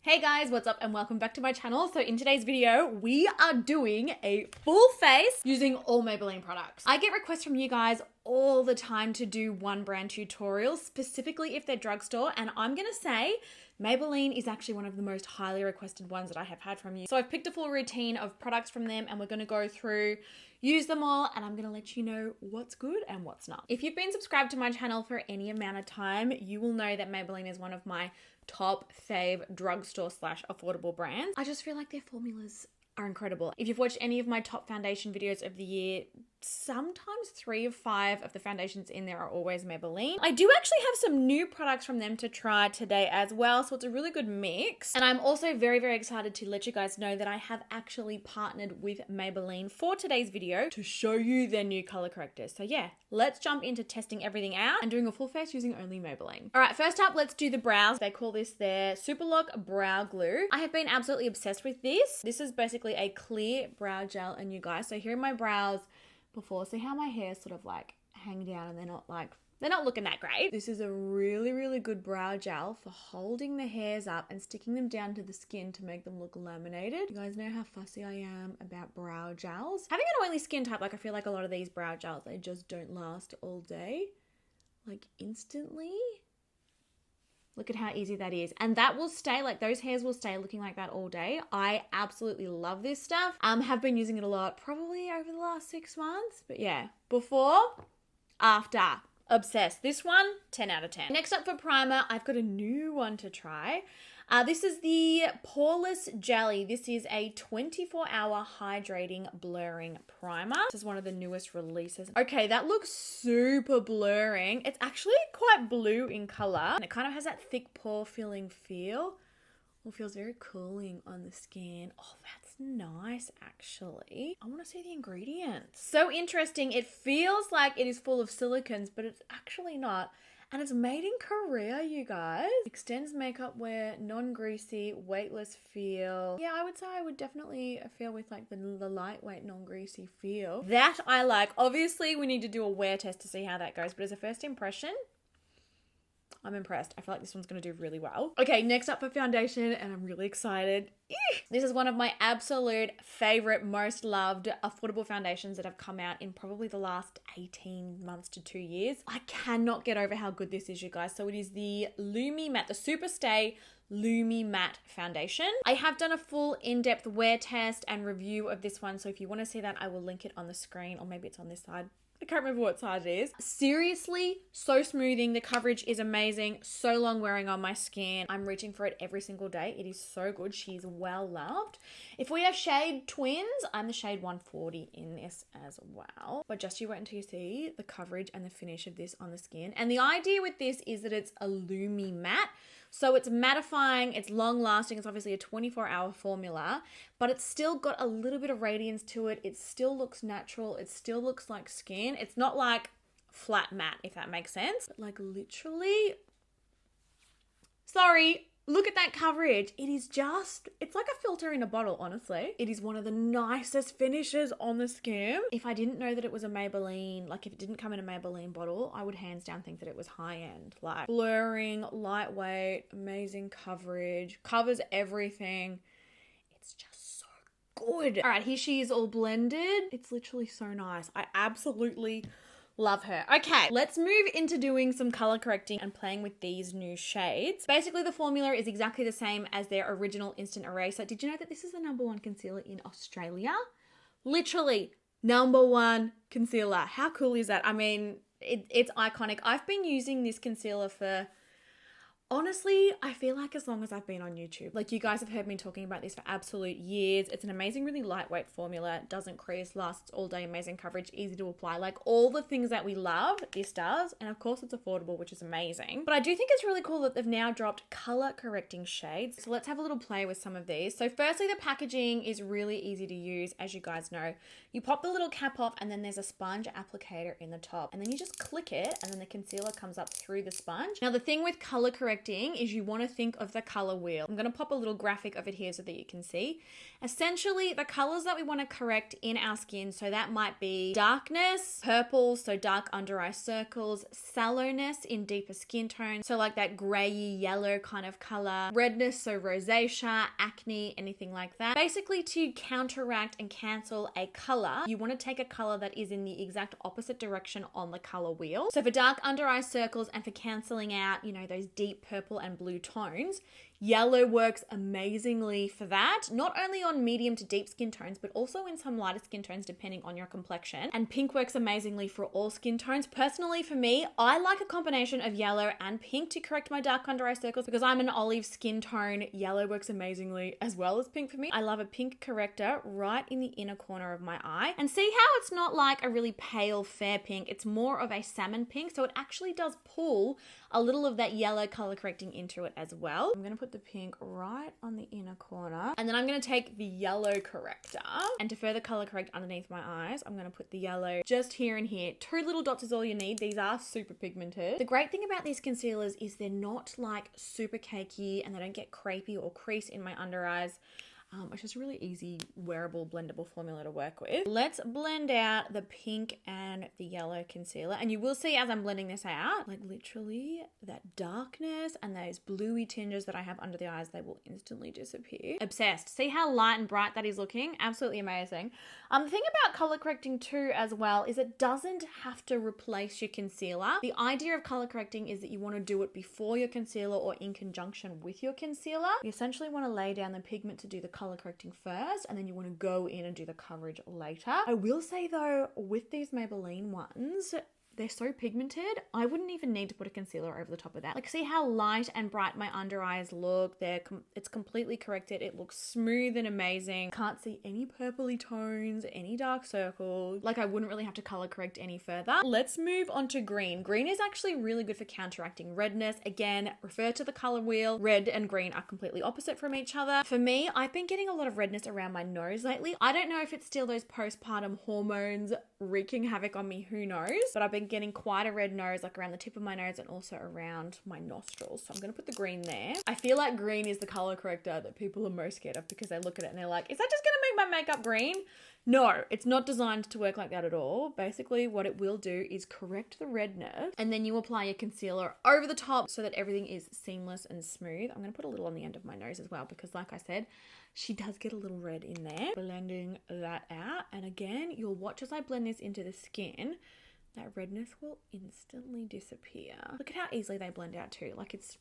Hey guys, what's up and welcome back to my channel. So in today's video, we are doing a full face using all Maybelline products. I get requests from you guys all the time to do one brand tutorials, specifically if they're drugstore, and I'm gonna say Maybelline is actually one of the most highly requested ones that I have had from you. So I've picked a full routine of products from them and we're gonna go through, use them all, and I'm gonna let you know what's good and what's not. If you've been subscribed to my channel for any amount of time, you will know that Maybelline is one of my top fave drugstore / affordable brands. I just feel like their formulas are incredible. If you've watched any of my top foundation videos of the year, sometimes 3 of 5 of the foundations in there are always Maybelline. I do actually have some new products from them to try today as well, so it's a really good mix. And I'm also very, very excited to let you guys know that I have actually partnered with Maybelline for today's video to show you their new color correctors. So yeah, let's jump into testing everything out and doing a full face using only Maybelline. All right, first up, let's do the brows. They call this their Super Lock Brow Glue. I have been absolutely obsessed with this. This is basically a clear brow gel, and you guys, so here are my brows before. See how my hair sort of like hang down and they're not looking that great. This is a really, really good brow gel for holding the hairs up and sticking them down to the skin to make them look laminated. You guys know how fussy I am about brow gels. Having an oily skin type, like I feel like a lot of these brow gels, they just don't last all day, like instantly. Look at how easy that is. And that will stay, like those hairs will stay looking like that all day. I absolutely love this stuff. Have been using it a lot, probably over the last 6 months. But yeah, before, after, obsessed. This one, 10 out of 10. Next up for primer, I've got a new one to try. This is the Poreless Jelly. This is a 24-hour hydrating blurring primer. This is one of the newest releases. Okay, that looks super blurring. It's actually quite blue in color, and it kind of has that thick pore filling feel. It feels very cooling on the skin. Oh, that's nice, actually. I want to see the ingredients. So interesting. It feels like it is full of silicones, but it's actually not. And it's made in Korea, you guys. Extends makeup wear, non-greasy, weightless feel. Yeah, I would say I would definitely feel with like the lightweight, non-greasy feel. That I like. Obviously, we need to do a wear test to see how that goes. But as a first impression, I'm impressed. I feel like this one's going to do really well. Okay, next up for foundation, and I'm really excited. This is one of my absolute favorite, most loved affordable foundations that have come out in probably the last 18 months to 2 years. I cannot get over how good this is, you guys. So it is the Lumi Matte, the Super Stay Lumi Matte Foundation. I have done a full in-depth wear test and review of this one. So if you want to see that, I will link it on the screen, or maybe it's on this side. I can't remember what side it is. Seriously, so smoothing. The coverage is amazing. So long wearing on my skin. I'm reaching for it every single day. It is so good. She's well loved. If we are shade twins, I'm the shade 140 in this as well. But just you wait until you see the coverage and the finish of this on the skin. And the idea with this is that it's a Lumi Matte. So it's mattifying, it's long lasting, it's obviously a 24-hour formula, but it's still got a little bit of radiance to it. It still looks natural. It still looks like skin. It's not like flat matte, if that makes sense. But like literally, sorry, look at that coverage. It is just, it's like a filter in a bottle, honestly. It is one of the nicest finishes on the skin. If I didn't know that it was a Maybelline, like if it didn't come in a Maybelline bottle, I would hands down think that it was high end. Like blurring, lightweight, amazing coverage, covers everything. It's just so good. All right, here she is all blended. It's literally so nice. I absolutely love her. Okay, let's move into doing some color correcting and playing with these new shades. Basically, the formula is exactly the same as their original Instant Eraser. Did you know that this is the #1 concealer in Australia? Literally, #1 concealer. How cool is that? I mean, it's iconic. I've been using this concealer for, honestly, I feel like as long as I've been on YouTube. Like you guys have heard me talking about this for absolute years. It's an amazing, really lightweight formula. Doesn't crease, lasts all day, amazing coverage, easy to apply. Like all the things that we love, this does. And of course it's affordable, which is amazing. But I do think it's really cool that they've now dropped color correcting shades. So let's have a little play with some of these. So firstly, the packaging is really easy to use, as you guys know. You pop the little cap off and then there's a sponge applicator in the top. And then you just click it and then the concealer comes up through the sponge. Now the thing with color correcting correcting is you want to think of the color wheel. I'm going to pop a little graphic of it here so that you can see. Essentially, the colors that we want to correct in our skin, so that might be darkness, purple, so dark under eye circles, sallowness in deeper skin tones, so like that grayy yellow kind of color, redness, so rosacea, acne, anything like that. Basically, to counteract and cancel a color, you want to take a color that is in the exact opposite direction on the color wheel. So for dark under eye circles and for canceling out, you know, those deep purple and blue tones, yellow works amazingly for that, not only on medium to deep skin tones, but also in some lighter skin tones depending on your complexion. And pink works amazingly for all skin tones. Personally, for me, I like a combination of yellow and pink to correct my dark under eye circles because I'm an olive skin tone. Yellow works amazingly as well as pink for me. I love a pink corrector right in the inner corner of my eye. And see how it's not like a really pale fair pink, it's more of a salmon pink, so it actually does pull a little of that yellow color correcting into it as well. I'm going to put the pink right on the inner corner, and then I'm going to take the yellow corrector, and to further color correct underneath my eyes, I'm going to put the yellow just here and here. 2 little dots is all you need. These are super pigmented. The great thing about these concealers is they're not like super cakey and they don't get crepey or crease in my under eyes. It's just a really easy, wearable, blendable formula to work with. Let's blend out the pink and the yellow concealer. And you will see as I'm blending this out, like literally that darkness and those bluey tinges that I have under the eyes, they will instantly disappear. Obsessed. See how light and bright that is looking? Absolutely amazing. The thing about color correcting too as well is it doesn't have to replace your concealer. The idea of color correcting is that you want to do it before your concealer or in conjunction with your concealer. You essentially want to lay down the pigment to do the color correcting first, and then you want to go in and do the coverage later. I will say though, with these Maybelline ones, they're so pigmented, I wouldn't even need to put a concealer over the top of that. Like, see how light and bright my under eyes look? It's completely corrected. It looks smooth and amazing. Can't see any purpley tones, any dark circles. Like, I wouldn't really have to color correct any further. Let's move on to green. Green is actually really good for counteracting redness. Again, refer to the color wheel. Red and green are completely opposite from each other. For me, I've been getting a lot of redness around my nose lately. I don't know if it's still those postpartum hormones wreaking havoc on me, who knows? But I've been getting quite a red nose, like around the tip of my nose and also around my nostrils. So I'm going to put the green there. I feel like green is the color corrector that people are most scared of because they look at it and they're like, is that just going to make my makeup green? No, it's not designed to work like that at all. Basically, what it will do is correct the redness, and then you apply your concealer over the top so that everything is seamless and smooth. I'm going to put a little on the end of my nose as well because, like I said, she does get a little red in there. Blending that out, and again, you'll watch as I blend this into the skin, that redness will instantly disappear. Look at how easily they blend out too. Like, it's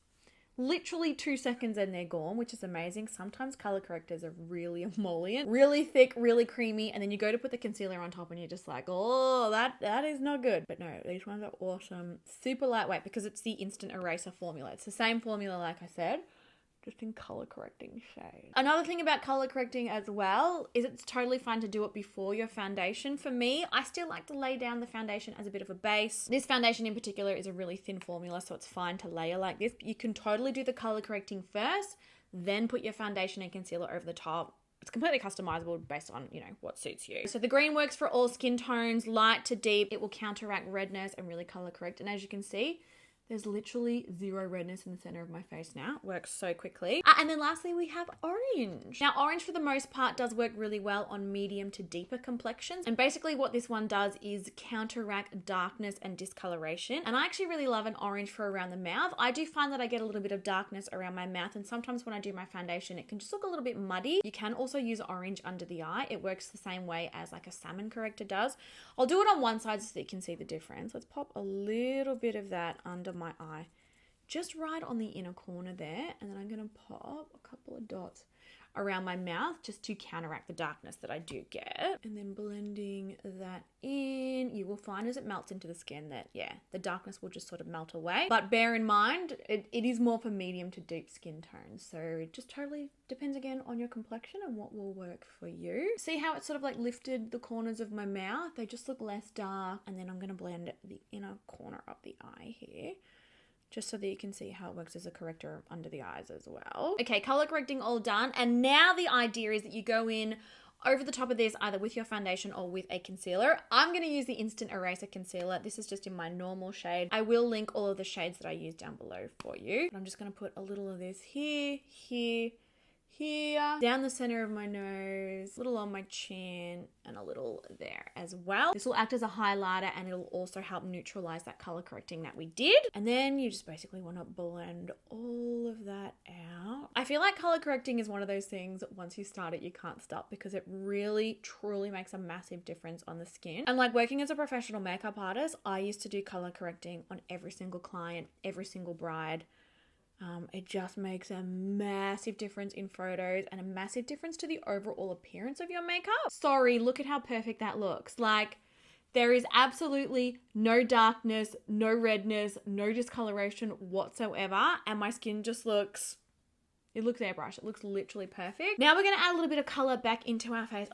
literally 2 seconds and they're gone, which is amazing. Sometimes color correctors are really emollient, really thick, really creamy, and then you go to put the concealer on top and you're just like, oh, that is not good. But no, these ones are awesome. Super lightweight because it's the instant eraser formula. It's the same formula, like I said, just in color correcting shades. Another thing about color correcting as well is it's totally fine to do it before your foundation. For me, I still like to lay down the foundation as a bit of a base. This foundation in particular is a really thin formula, so it's fine to layer like this. But you can totally do the color correcting first, then put your foundation and concealer over the top. It's completely customizable based on, you know, what suits you. So the green works for all skin tones, light to deep. It will counteract redness and really color correct. And as you can see, there's literally zero redness in the center of my face now. It works so quickly. And then lastly, we have orange. Now, orange for the most part does work really well on medium to deeper complexions. And basically what this one does is counteract darkness and discoloration. And I actually really love an orange for around the mouth. I do find that I get a little bit of darkness around my mouth. And sometimes when I do my foundation, it can just look a little bit muddy. You can also use orange under the eye. It works the same way as like a salmon corrector does. I'll do it on one side so that you can see the difference. Let's pop a little bit of that under my eye, just right on the inner corner there, and then I'm going to pop a couple of dots around my mouth just to counteract the darkness that I do get. And then blending that in, you will find as it melts into the skin that, yeah, the darkness will just sort of melt away. But bear in mind, it is more for medium to deep skin tones. So it just totally depends again on your complexion and what will work for you. See how it sort of like lifted the corners of my mouth? They just look less dark. And then I'm going to blend the inner corner of the eye here, just so that you can see how it works as a corrector under the eyes as well. Okay, color correcting all done. And now the idea is that you go in over the top of this, either with your foundation or with a concealer. I'm going to use the Instant Eraser Concealer. This is just in my normal shade. I will link all of the shades that I use down below for you. But I'm just going to put a little of this here, here, here, down the center of my nose, a little on my chin, and a little there as well. This will act as a highlighter and it'll also help neutralize that color correcting that we did. And then you just basically want to blend all of that out. I feel like color correcting is one of those things, once you start it, you can't stop, because it really, truly makes a massive difference on the skin. And like working as a professional makeup artist, I used to do color correcting on every single client, every single bride. It just makes a massive difference in photos and a massive difference to the overall appearance of your makeup. Sorry, look at how perfect that looks. Like, there is absolutely no darkness, no redness, no discoloration whatsoever. And my skin just looks, it looks airbrush. It looks literally perfect. Now we're going to add a little bit of color back into our face.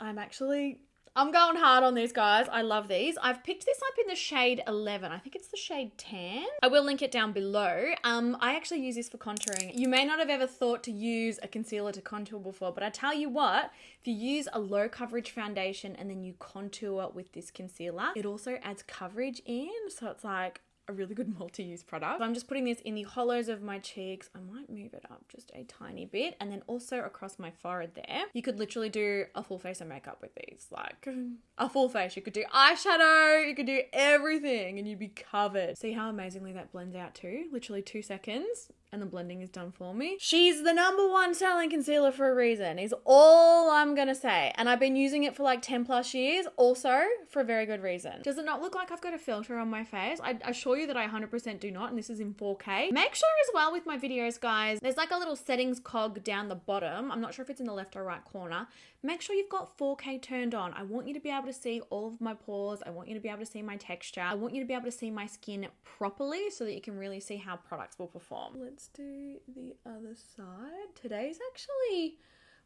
I'm going hard on these, guys. I love these. I've picked this up in the shade 11. I think it's the shade tan. I will link it down below. I actually use this for contouring. You may not have ever thought to use a concealer to contour before, but I tell you what, if you use a low coverage foundation and then you contour with this concealer, it also adds coverage in. So it's like a really good multi-use product. So I'm just putting this in the hollows of my cheeks. I might move it up just a tiny bit, and then also across my forehead there. You could literally do a full face of makeup with these, like a full face. You could do eyeshadow, you could do everything, and you'd be covered. See how amazingly that blends out too? Literally 2 seconds. And the blending is done for me. She's the #1 selling concealer for a reason, is all I'm gonna say. And I've been using it for like 10 plus years, also for a very good reason. Does it not look like I've got a filter on my face? I assure you that I 100% do not, and this is in 4K. Make sure as well with my videos, guys, there's like a little settings cog down the bottom. I'm not sure if it's in the left or right corner. Make sure you've got 4K turned on. I want you to be able to see all of my pores. I want you to be able to see my texture. I want you to be able to see my skin properly so that you can really see how products will perform. Let's do the other side. Today's actually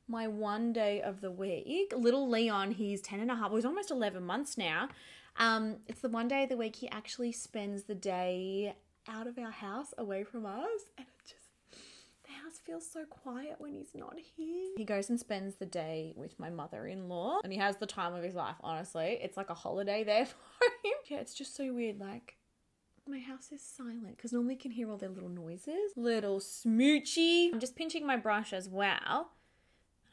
my one day of the week. Little Leon, he's 10 and a half. Well, he's almost 11 months now. It's the one day of the week he actually spends the day out of our house, away from us, and the house feels so quiet when he's not here. He goes and spends the day with my mother-in-law, and he has the time of his life, honestly. It's like a holiday there for him. Yeah, it's just so weird, like, my house is silent, because normally you can hear all their little noises. Little smoochy. I'm just pinching my brush as well.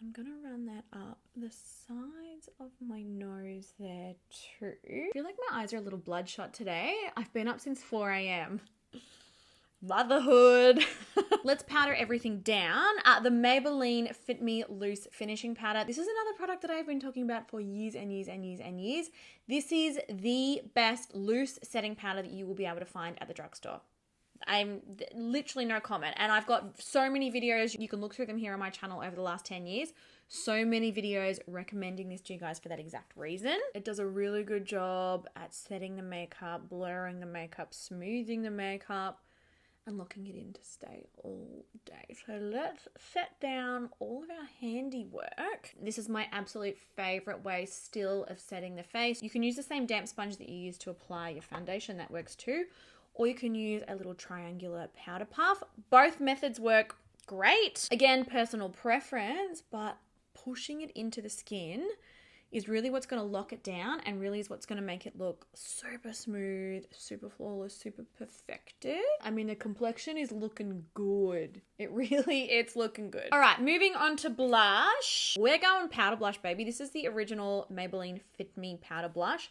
I'm gonna run that up the sides of my nose there too. I feel like my eyes are a little bloodshot today. I've been up since 4 a.m. Motherhood. Let's powder everything down. The Maybelline Fit Me Loose Finishing Powder. This is another product that I've been talking about for years and years and years and years. This is the best loose setting powder that you will be able to find at the drugstore. I'm literally no comment. And I've got so many videos. You can look through them here on my channel over the last 10 years. So many videos recommending this to you guys for that exact reason. It does a really good job at setting the makeup, blurring the makeup, smoothing the makeup, and locking it in to stay all day. So let's set down all of our handiwork. This is my absolute favorite way still of setting the face. You can use the same damp sponge that you use to apply your foundation. That works too. Or you can use a little triangular powder puff. Both methods work great. Again, personal preference, but pushing it into the skin is really what's going to lock it down and really is what's going to make it look super smooth, super flawless, super perfected. I mean, the complexion is looking good. It's looking good. All right, moving on to blush. We're going powder blush, baby. This is the original Maybelline Fit Me powder blush.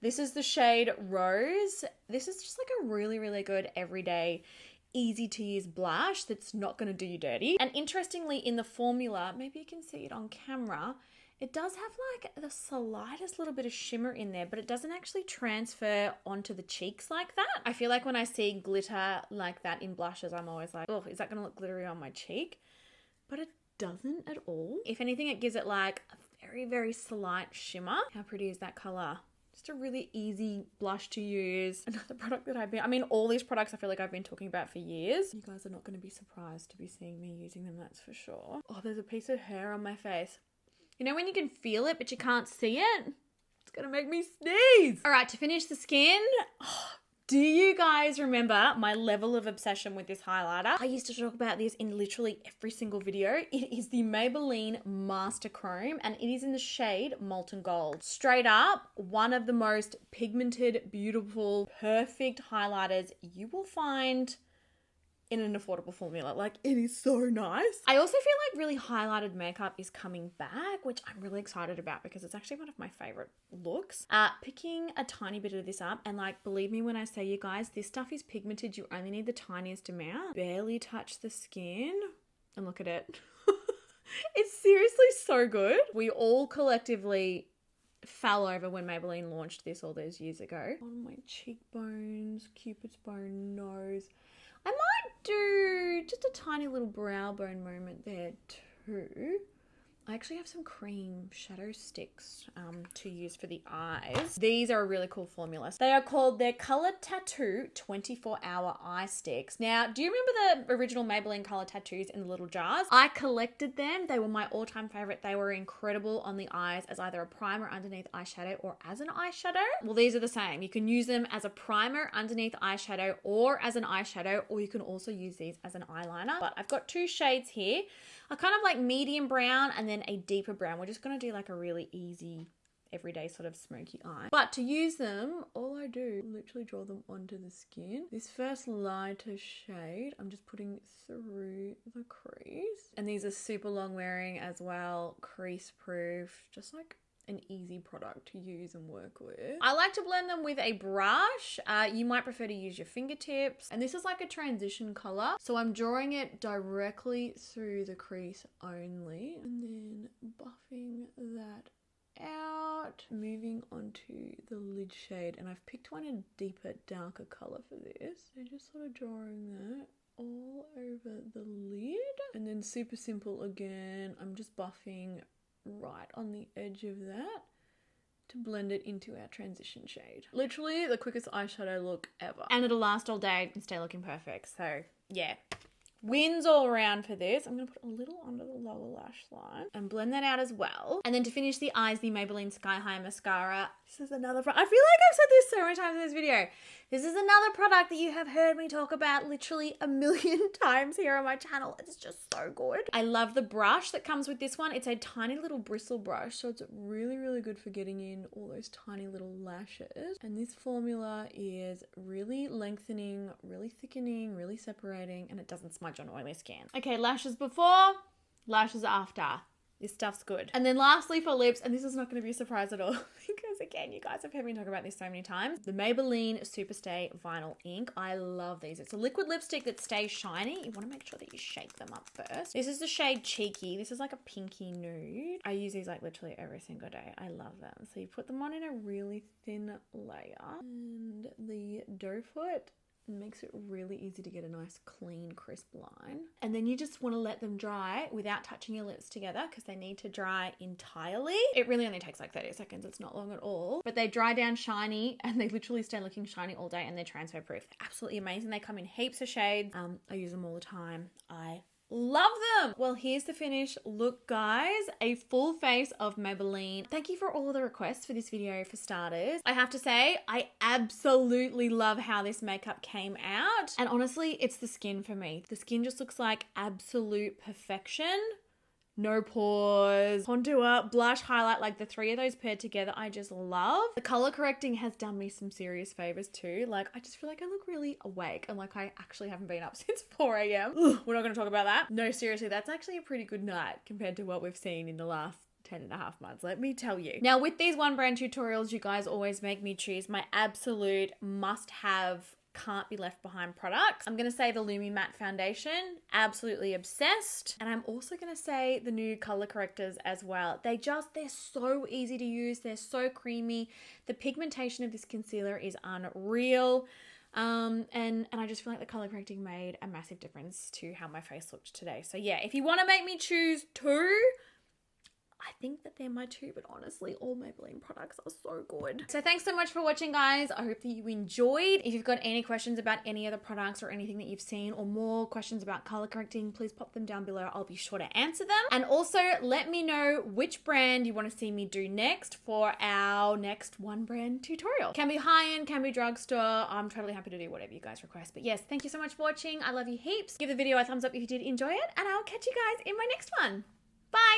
This is the shade Rose. This is just like a really, really good everyday, easy to use blush that's not going to do you dirty. And interestingly, in the formula, maybe you can see it on camera, it does have like the slightest little bit of shimmer in there, but it doesn't actually transfer onto the cheeks like that. I feel like when I see glitter like that in blushes, I'm always like, oh, is that going to look glittery on my cheek? But it doesn't at all. If anything, it gives it like a very, very slight shimmer. How pretty is that color? Just a really easy blush to use. Another product that all these products I feel like I've been talking about for years. You guys are not going to be surprised to be seeing me using them, that's for sure. Oh, there's a piece of hair on my face. You know when you can feel it, but you can't see it? It's gonna make me sneeze. All right, to finish the skin, Do you guys remember my level of obsession with this highlighter? I used to talk about this in literally every single video. It is the Maybelline Master Chrome and it is in the shade Molten Gold. Straight up, one of the most pigmented, beautiful, perfect highlighters you will find in an affordable formula. Like, it is so nice. I also feel like really highlighted makeup is coming back, which I'm really excited about because it's actually one of my favorite looks. Picking a tiny bit of this up, and like, believe me when I say, you guys, this stuff is pigmented. You only need the tiniest amount. Barely touch the skin, and look at it. It's seriously so good. We all collectively fell over when Maybelline launched this all those years ago. On my cheekbones, Cupid's bow, nose. I might do just a tiny little brow bone moment there too. I actually have some cream shadow sticks to use for the eyes. These are a really cool formula. They are called their Color Tattoo 24-Hour Eye Sticks. Now, do you remember the original Maybelline Color Tattoos in the little jars? I collected them. They were my all-time favorite. They were incredible on the eyes as either a primer underneath eyeshadow or as an eyeshadow. Well, these are the same. You can use them as a primer underneath eyeshadow or as an eyeshadow, or you can also use these as an eyeliner. But I've got two shades here. A kind of like medium brown and then a deeper brown. We're just going to do like a really easy, everyday sort of smoky eye. But to use them, all I do, literally draw them onto the skin. This first lighter shade, I'm just putting through the crease. And these are super long wearing as well, crease proof, just like an easy product to use and work with. I like to blend them with a brush. You might prefer to use your fingertips. And this is like a transition color. So I'm drawing it directly through the crease only. And then buffing that out. Moving onto the lid shade. And I've picked one in a deeper, darker color for this. So just sort of drawing that all over the lid. And then super simple again. I'm just buffing right on the edge of that to blend it into our transition shade. Literally the quickest eyeshadow look ever. And it'll last all day and stay looking perfect. So yeah, wins all around for this. I'm going to put a little under the lower lash line and blend that out as well. And then to finish the eyes, the Maybelline Sky High Mascara. This is another product. I feel like I've said this so many times in this video. This is another product that you have heard me talk about literally a million times here on my channel. It's just so good. I love the brush that comes with this one. It's a tiny little bristle brush, so it's really, really good for getting in all those tiny little lashes. And this formula is really lengthening, really thickening, really separating, and it doesn't smudge on oily skin. Okay, lashes before, lashes after. This stuff's good. And then lastly for lips, and this is not going to be a surprise at all because again, you guys have heard me talk about this so many times. The Maybelline Superstay Vinyl Ink. I love these. It's a liquid lipstick that stays shiny. You want to make sure that you shake them up first. This is the shade Cheeky. This is like a pinky nude. I use these like literally every single day. I love them. So you put them on in a really thin layer. And the doe foot makes it really easy to get a nice clean crisp line. And then you just want to let them dry without touching your lips together because they need to dry entirely. It really only takes like 30 seconds. It's not long at all, but they dry down shiny and they literally stay looking shiny all day, and they're transfer proof. They're absolutely amazing. They come in heaps of shades. I use them all the time. I love them. Well, here's the finished look, guys. A full face of Maybelline. Thank you for all the requests for this video for starters. I have to say, I absolutely love how this makeup came out. And honestly, it's the skin for me. The skin just looks like absolute perfection. No pores, contour, blush, highlight, like the three of those paired together, I just love. The color correcting has done me some serious favors too. Like, I just feel like I look really awake and like I actually haven't been up since 4 a.m. We're not going to talk about that. No, seriously, that's actually a pretty good night compared to what we've seen in the last 10.5 months, let me tell you. Now, with these one brand tutorials, you guys always make me choose my absolute must-have, can't be left behind products. I'm going to say the Lumi Matte Foundation, absolutely obsessed. And I'm also going to say the new color correctors as well. They're so easy to use. They're so creamy. The pigmentation of this concealer is unreal. And I just feel like the color correcting made a massive difference to how my face looked today. So yeah, if you want to make me choose two, I think think that they're my two, but honestly, all Maybelline products are so good. So thanks so much for watching, guys. I hope that you enjoyed. If you've got any questions about any of the products or anything that you've seen, or more questions about color correcting, please pop them down below. I'll be sure to answer them. And also let me know which brand you want to see me do next for our next one brand tutorial. Can be high-end, can be drugstore. I'm totally happy to do whatever you guys request. But yes, thank you so much for watching. I love you heaps. Give the video a thumbs up if you did enjoy it, and I'll catch you guys in my next one. Bye.